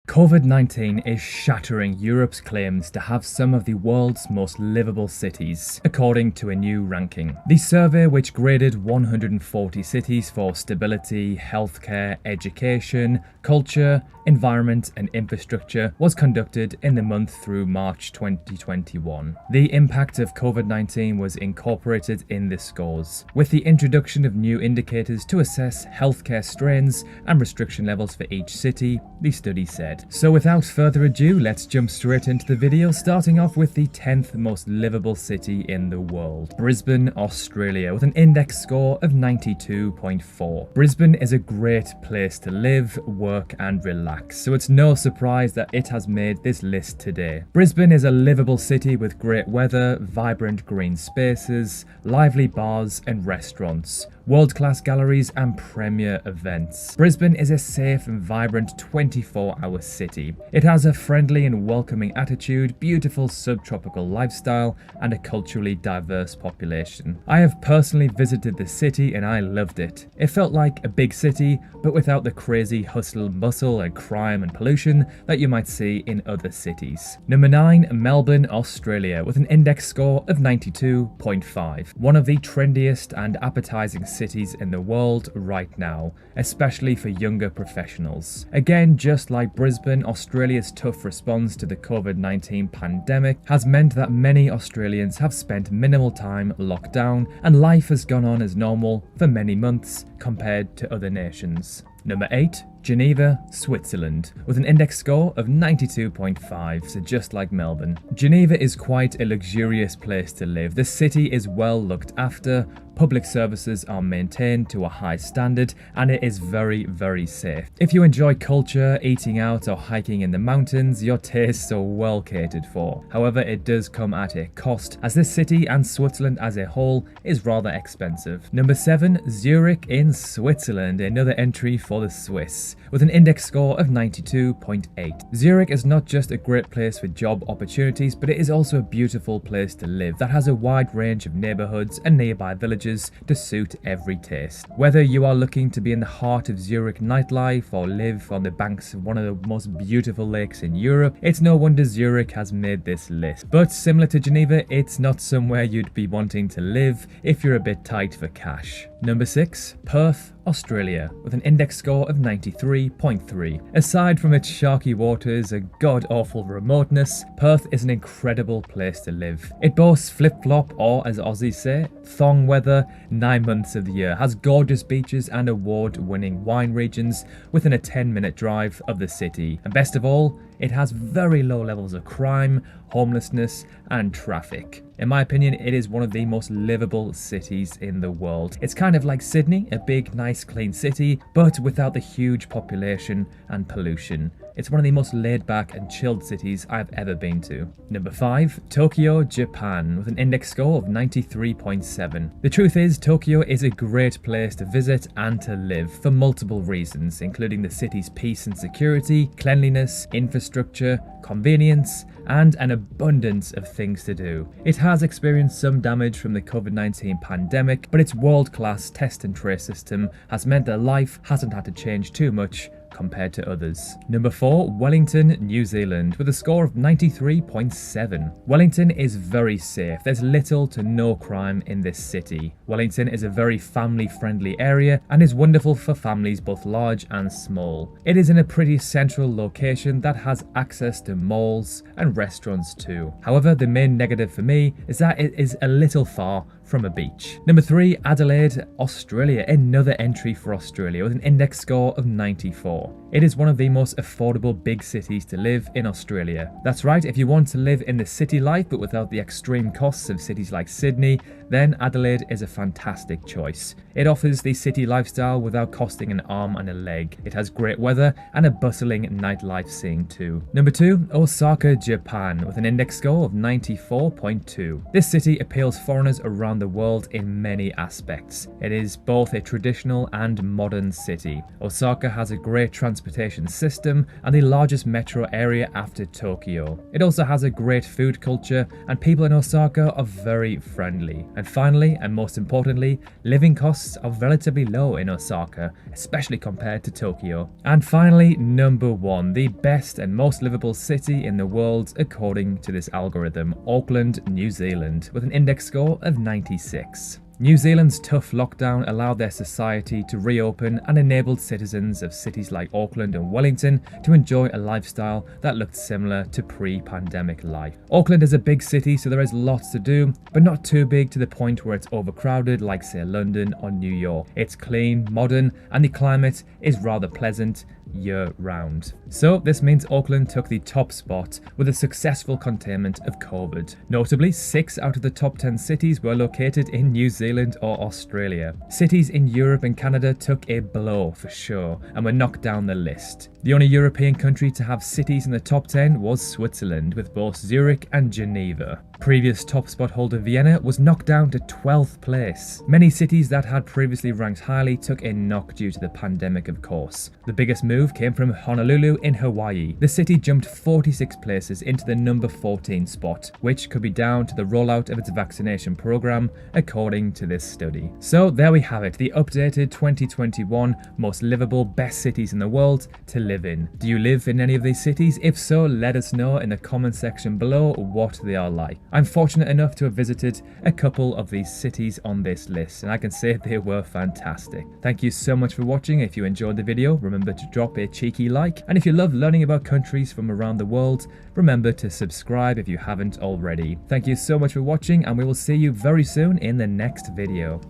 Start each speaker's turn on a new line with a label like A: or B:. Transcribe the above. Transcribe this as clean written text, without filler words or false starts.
A: COVID-19 is shattering Europe's claims to have some of the world's most livable cities, according to a new ranking. The survey, which graded 140 cities for stability, healthcare, education, culture, environment and infrastructure, was conducted in the month through March 2021. The impact of COVID-19 was incorporated in the scores, with the introduction of new indicators to assess healthcare strains and restriction levels for each city, the study said. So without further ado, let's jump straight into the video, starting off with the 10th most livable city in the world, Brisbane, Australia, with an index score of 92.4. Brisbane is a great place to live, work and relax, so it's no surprise that it has made this list today. Brisbane is a livable city with great weather, vibrant green spaces, lively bars and restaurants, world-class galleries and premier events. Brisbane is a safe and vibrant 24-hour city. It has a friendly and welcoming attitude, beautiful subtropical lifestyle, and a culturally diverse population. I have personally visited the city and I loved it. It felt like a big city, but without the crazy hustle, bustle and crime and pollution that you might see in other cities. Number 9, Melbourne, Australia, with an index score of 92.5. One of the trendiest and appetizing cities in the world right now, especially for younger professionals. Again, just like Brisbane, Australia's tough response to the COVID-19 pandemic has meant that many Australians have spent minimal time locked down and life has gone on as normal for many months compared to other nations. Number 8, Geneva, Switzerland, with an index score of 92.5, so just like Melbourne. Geneva is quite a luxurious place to live. The city is well looked after, public services are maintained to a high standard, and it is very, very safe. If you enjoy culture, eating out or hiking in the mountains, your tastes are well catered for. However, it does come at a cost, as this city and Switzerland as a whole is rather expensive. Number 7, Zurich in Switzerland, another entry for the Swiss, with an index score of 92.8. Zurich is not just a great place for job opportunities, but it is also a beautiful place to live that has a wide range of neighbourhoods and nearby villages to suit every taste. Whether you are looking to be in the heart of Zurich nightlife or live on the banks of one of the most beautiful lakes in Europe, it's no wonder Zurich has made this list. But similar to Geneva, it's not somewhere you'd be wanting to live if you're a bit tight for cash. Number 6, Perth, Australia, with an index score of 93.3. Aside from its sharky waters and god-awful remoteness, Perth is an incredible place to live. It boasts flip-flop, or as Aussies say, thong weather 9 months of the year, has gorgeous beaches and award-winning wine regions within a 10-minute drive of the city. And best of all, it has very low levels of crime, homelessness and traffic. In my opinion, it is one of the most livable cities in the world. It's kind of like Sydney, a big, nice, clean city, but without the huge population and pollution. It's one of the most laid-back and chilled cities I've ever been to. Number 5, Tokyo, Japan, with an index score of 93.7. The truth is, Tokyo is a great place to visit and to live for multiple reasons, including the city's peace and security, cleanliness, infrastructure, convenience, and an abundance of things to do. It has experienced some damage from the COVID-19 pandemic, but its world-class test and trace system has meant that life hasn't had to change too much compared to others. Number 4, Wellington, New Zealand, with a score of 93.7. Wellington is very safe. There's little to no crime in this city. Wellington is a very family-friendly area and is wonderful for families both large and small. It is in a pretty central location that has access to malls and restaurants too. However, the main negative for me is that it is a little far from a beach. Number 3, Adelaide, Australia, another entry for Australia with an index score of 94. It is one of the most affordable big cities to live in Australia. That's right, if you want to live in the city life but without the extreme costs of cities like Sydney, then Adelaide is a fantastic choice. It offers the city lifestyle without costing an arm and a leg. It has great weather and a bustling nightlife scene too. Number 2, Osaka, Japan, with an index score of 94.2. This city appeals foreigners around around the world in many aspects. It is both a traditional and modern city. Osaka has a great transportation system and the largest metro area after Tokyo. It also has a great food culture, and people in Osaka are very friendly. And finally, and most importantly, living costs are relatively low in Osaka, especially compared to Tokyo. And finally, number 1, the best and most livable city in the world according to this algorithm, Auckland, New Zealand, with an index score of 96. New Zealand's tough lockdown allowed their society to reopen and enabled citizens of cities like Auckland and Wellington to enjoy a lifestyle that looked similar to pre-pandemic life. Auckland is a big city, so there is lots to do, but not too big to the point where it's overcrowded like, say, London or New York. It's clean, modern, and the climate is rather pleasant year-round. So this means Auckland took the top spot with a successful containment of COVID. Notably, 6 out of the top 10 cities were located in New Zealand or Australia. Cities in Europe and Canada took a blow for sure and were knocked down the list. The only European country to have cities in the top 10 was Switzerland, with both Zurich and Geneva. Previous top spot holder Vienna was knocked down to 12th place. Many cities that had previously ranked highly took a knock due to the pandemic, of course. The biggest move came from Honolulu in Hawaii. The city jumped 46 places into the number 14 spot, which could be down to the rollout of its vaccination program, according to this study. So there we have it, the updated 2021 most livable best cities in the world to live in. Do you live in any of these cities? If so, let us know in the comment section below what they are like. I'm fortunate enough to have visited a couple of these cities on this list, and I can say they were fantastic. Thank you so much for watching. If you enjoyed the video, remember to drop a cheeky like, and if you love learning about countries from around the world, remember to subscribe if you haven't already. Thank you so much for watching, and we will see you very soon in the next video.